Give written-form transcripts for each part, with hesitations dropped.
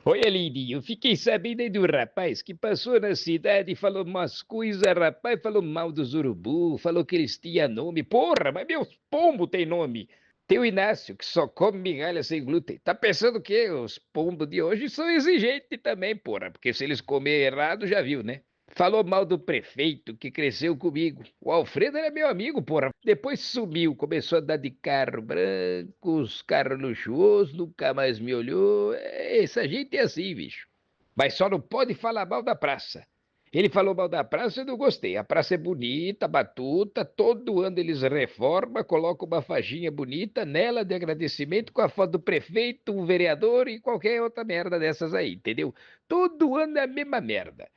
Olha, Lindinho, eu fiquei sabendo aí do rapaz que passou na cidade e falou umas coisas, rapaz, falou mal dos urubu, falou que eles tinham nome. Porra, mas meus pombos têm nome. Tem o Inácio, que só come migalha sem glúten. Tá pensando que os pombos de hoje são exigentes também, porra, porque se eles comerem errado, já viu, né? Falou mal do prefeito que cresceu comigo. O Alfredo era meu amigo, porra. Depois sumiu, começou a andar de carro branco, os carros luxuosos, nunca mais me olhou. Essa gente é assim, bicho. Mas só não pode falar mal da praça. Ele falou mal da praça e eu não gostei. A praça é bonita, batuta, todo ano eles reformam, colocam uma faixinha bonita nela de agradecimento com a foto do prefeito, o vereador e qualquer outra merda dessas aí, entendeu? Todo ano é a mesma merda.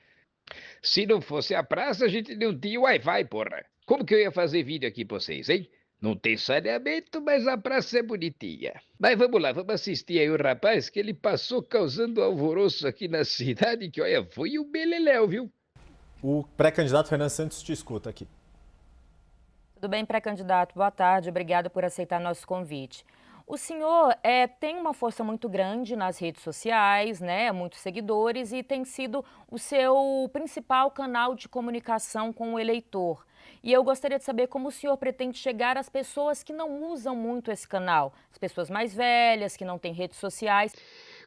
Se não fosse a praça, a gente não tinha Wi-Fi, porra. Como que eu ia fazer vídeo aqui pra vocês, hein? Não tem saneamento, mas a praça é bonitinha. Mas vamos lá, vamos assistir aí o rapaz que ele passou causando alvoroço aqui na cidade, que olha, foi um beleléu, viu? O pré-candidato Renan Santos te escuta aqui. Tudo bem, pré-candidato? Boa tarde, obrigada por aceitar nosso convite. O senhor tem uma força muito grande nas redes sociais, né? Muitos seguidores e tem sido o seu principal canal de comunicação com o eleitor. E eu gostaria de saber como o senhor pretende chegar às pessoas que não usam muito esse canal, as pessoas mais velhas, que não têm redes sociais.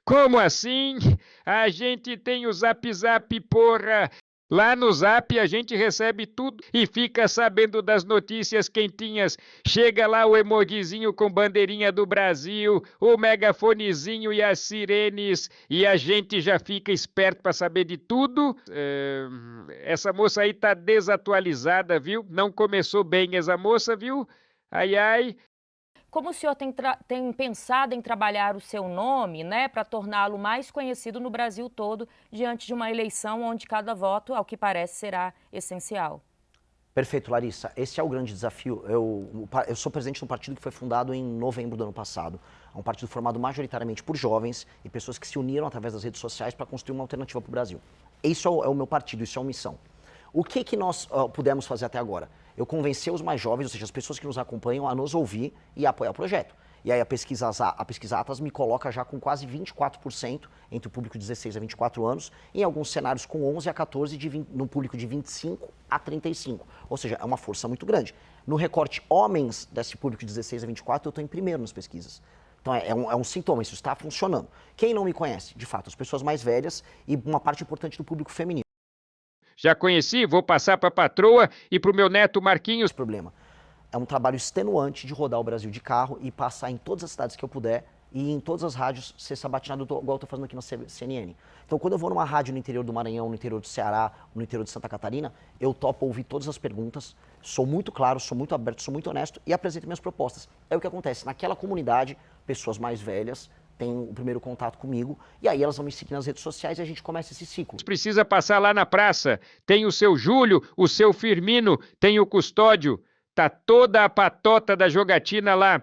Como assim? A gente tem o Zap Zap, porra! Lá no Zap a gente recebe tudo e fica sabendo das notícias quentinhas. Chega lá o emojizinho com bandeirinha do Brasil, o megafonezinho e as sirenes, e a gente já fica esperto para saber de tudo. Essa moça aí tá desatualizada, viu? Não começou bem essa moça, viu? Ai, ai. Como o senhor tem pensado em trabalhar o seu nome, né, para torná-lo mais conhecido no Brasil todo, diante de uma eleição onde cada voto, ao que parece, será essencial? Perfeito, Larissa. Esse é o grande desafio. Eu sou presidente de um partido que foi fundado em novembro do ano passado. É um partido formado majoritariamente por jovens e pessoas que se uniram através das redes sociais para construir uma alternativa para o Brasil. Isso é o meu partido, isso é uma missão. O que nós pudemos fazer até agora? Eu convenci os mais jovens, ou seja, as pessoas que nos acompanham, a nos ouvir e a apoiar o projeto. E aí a pesquisa Atas me coloca já com quase 24% entre o público de 16 a 24 anos, em alguns cenários com 11 a 14, no público de 25 a 35. Ou seja, é uma força muito grande. No recorte homens desse público de 16 a 24, eu estou em primeiro nas pesquisas. Então é um sintoma, isso está funcionando. Quem não me conhece? De fato, as pessoas mais velhas e uma parte importante do público feminino. Já conheci, vou passar para a patroa e para o meu neto Marquinhos. Esse problema. É um trabalho extenuante de rodar o Brasil de carro e passar em todas as cidades que eu puder e em todas as rádios ser sabatinado igual eu estou fazendo aqui na CNN. Então, quando eu vou numa rádio no interior do Maranhão, no interior do Ceará, no interior de Santa Catarina, eu topo ouvir todas as perguntas, sou muito claro, sou muito aberto, sou muito honesto e apresento minhas propostas. É o que acontece. Naquela comunidade, pessoas mais velhas têm o primeiro contato comigo e aí elas vão me seguir nas redes sociais e a gente começa esse ciclo. Precisa passar lá na praça. Tem o seu Júlio, o seu Firmino, tem o Custódio. Tá toda a patota da jogatina lá.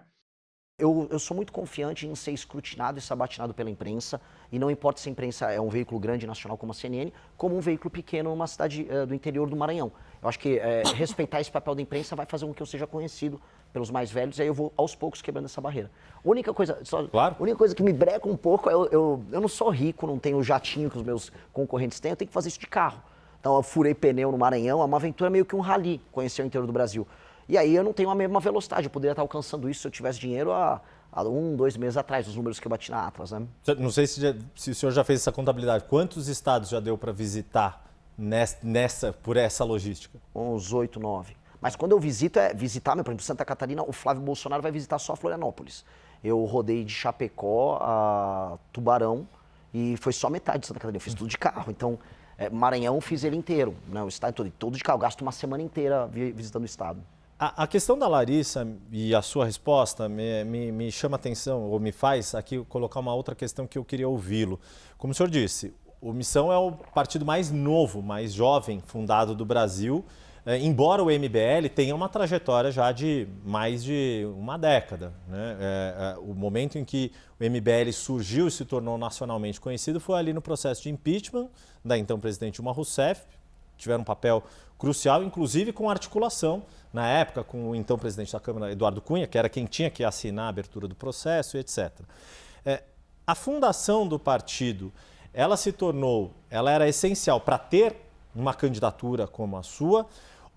Eu sou muito confiante em ser escrutinado e sabatinado pela imprensa, e não importa se a imprensa é um veículo grande nacional como a CNN, como um veículo pequeno numa cidade do interior do Maranhão. Eu acho que respeitar esse papel da imprensa vai fazer com que eu seja conhecido pelos mais velhos, e aí eu vou aos poucos quebrando essa barreira. A única coisa que me breca um pouco é eu não sou rico, não tenho o jatinho que os meus concorrentes têm, eu tenho que fazer isso de carro. Então eu furei pneu no Maranhão, é uma aventura meio que um rally, conhecer o interior do Brasil. E aí eu não tenho a mesma velocidade, eu poderia estar alcançando isso se eu tivesse dinheiro há 1, 2 meses atrás, os números que eu bati na Atlas, né? Não sei se o senhor já fez essa contabilidade. Quantos estados já deu para visitar por essa logística? Uns 8, 9. Mas quando eu visito, visitar, por exemplo, Santa Catarina, o Flávio Bolsonaro vai visitar só Florianópolis. Eu rodei de Chapecó a Tubarão e foi só metade de Santa Catarina, eu fiz tudo de carro. Então, Maranhão fiz ele inteiro, né? O estado todo de carro, eu gasto uma semana inteira visitando o estado. A questão da Larissa e a sua resposta me chama atenção, ou me faz aqui colocar uma outra questão que eu queria ouvi-lo. Como o senhor disse, o Missão é o partido mais novo, mais jovem fundado do Brasil, embora o MBL tenha uma trajetória já de mais de uma década, né? O momento em que o MBL surgiu e se tornou nacionalmente conhecido foi ali no processo de impeachment da então presidente Dilma Rousseff. Tiveram um papel crucial, inclusive com articulação, na época, com o então presidente da Câmara, Eduardo Cunha, que era quem tinha que assinar a abertura do processo, etc. A fundação do partido, ela era essencial para ter uma candidatura como a sua?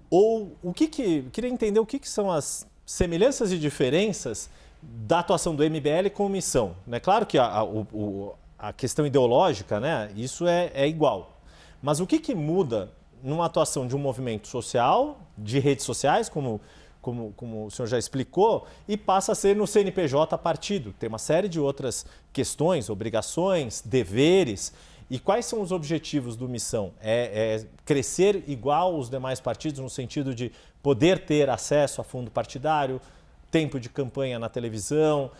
Ou queria entender o que são as semelhanças e diferenças da atuação do MBL com Missão. É claro que a questão ideológica, né, isso é igual. Mas o que muda numa atuação de um movimento social, de redes sociais, como o senhor já explicou, e passa a ser no CNPJ partido? Tem uma série de outras questões, obrigações, deveres. E quais são os objetivos do Missão? É crescer igual os demais partidos, no sentido de poder ter acesso a fundo partidário, tempo de campanha na televisão,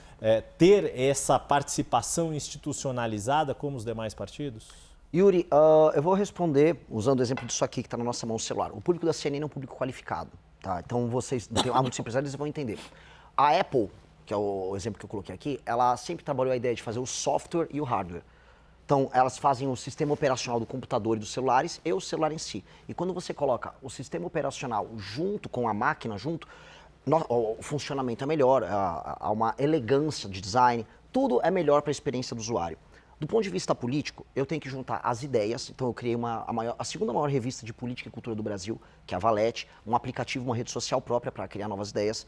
ter essa participação institucionalizada como os demais partidos? Yuri, eu vou responder usando o exemplo disso aqui que está na nossa mão celular. O público da CNN é um público qualificado, tá? Então há muitos empresários que vão entender. A Apple, que é o exemplo que eu coloquei aqui, ela sempre trabalhou a ideia de fazer o software e o hardware. Então, elas fazem o sistema operacional do computador e dos celulares e o celular em si. E quando você coloca o sistema operacional junto com a máquina, o funcionamento é melhor, há uma elegância de design, tudo é melhor para a experiência do usuário. Do ponto de vista político, eu tenho que juntar as ideias, então eu criei a segunda maior revista de política e cultura do Brasil, que é a Valete, um aplicativo, uma rede social própria para criar novas ideias.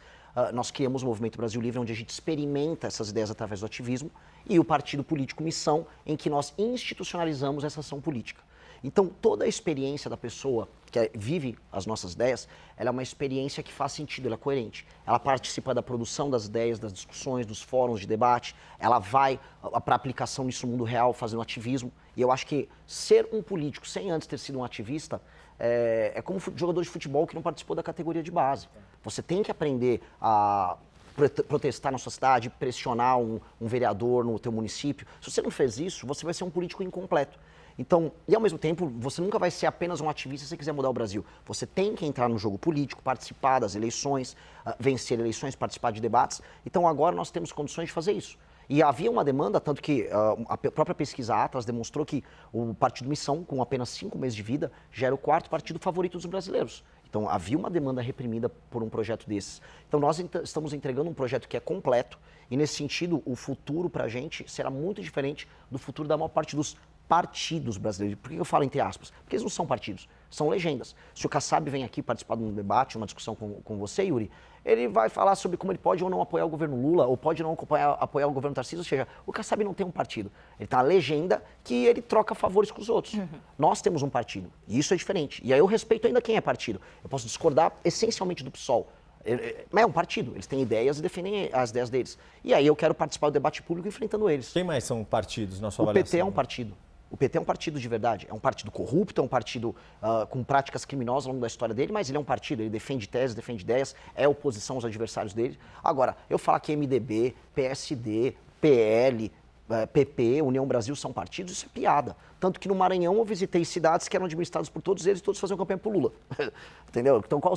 Nós criamos o Movimento Brasil Livre, onde a gente experimenta essas ideias através do ativismo, e o Partido Político Missão, em que nós institucionalizamos essa ação política. Então, toda a experiência da pessoa que vive as nossas ideias, ela é uma experiência que faz sentido, ela é coerente. Ela participa da produção das ideias, das discussões, dos fóruns de debate, ela vai para a aplicação nisso no mundo real, fazendo ativismo. E eu acho que ser um político sem antes ter sido um ativista é como jogador de futebol que não participou da categoria de base. Você tem que aprender a protestar na sua cidade, pressionar um vereador no teu município. Se você não fez isso, você vai ser um político incompleto. Então, e ao mesmo tempo, você nunca vai ser apenas um ativista se você quiser mudar o Brasil. Você tem que entrar no jogo político, participar das eleições, vencer eleições, participar de debates. Então, agora nós temos condições de fazer isso. E havia uma demanda, tanto que a própria pesquisa Atlas demonstrou que o Partido Missão, com apenas 5 meses de vida, já era o 4º partido favorito dos brasileiros. Então, havia uma demanda reprimida por um projeto desses. Então, nós estamos entregando um projeto que é completo e, nesse sentido, o futuro para a gente será muito diferente do futuro da maior parte dos partidos brasileiros. Por que eu falo entre aspas? Porque eles não são partidos, são legendas. Se o Kassab vem aqui participar de um debate, uma discussão com você, Yuri, ele vai falar sobre como ele pode ou não apoiar o governo Lula, ou pode não apoiar o governo Tarcísio, ou seja, o Kassab não tem um partido. Ele tem uma legenda que ele troca favores com os outros. Nós temos um partido, e isso é diferente. E aí eu respeito ainda quem é partido. Eu posso discordar essencialmente do PSOL. Mas é um partido, eles têm ideias e defendem as ideias deles. E aí eu quero participar do debate público enfrentando eles. Quem mais são partidos na sua avaliação? O PT é um partido. O PT é um partido de verdade, é um partido corrupto, é um partido com práticas criminosas ao longo da história dele, mas ele é um partido, ele defende teses, defende ideias, é oposição aos adversários dele. Agora, eu falar que MDB, PSD, PL, PP, União Brasil são partidos, isso é piada. Tanto que no Maranhão eu visitei cidades que eram administradas por todos eles e todos faziam campanha pro Lula. Entendeu? Então qual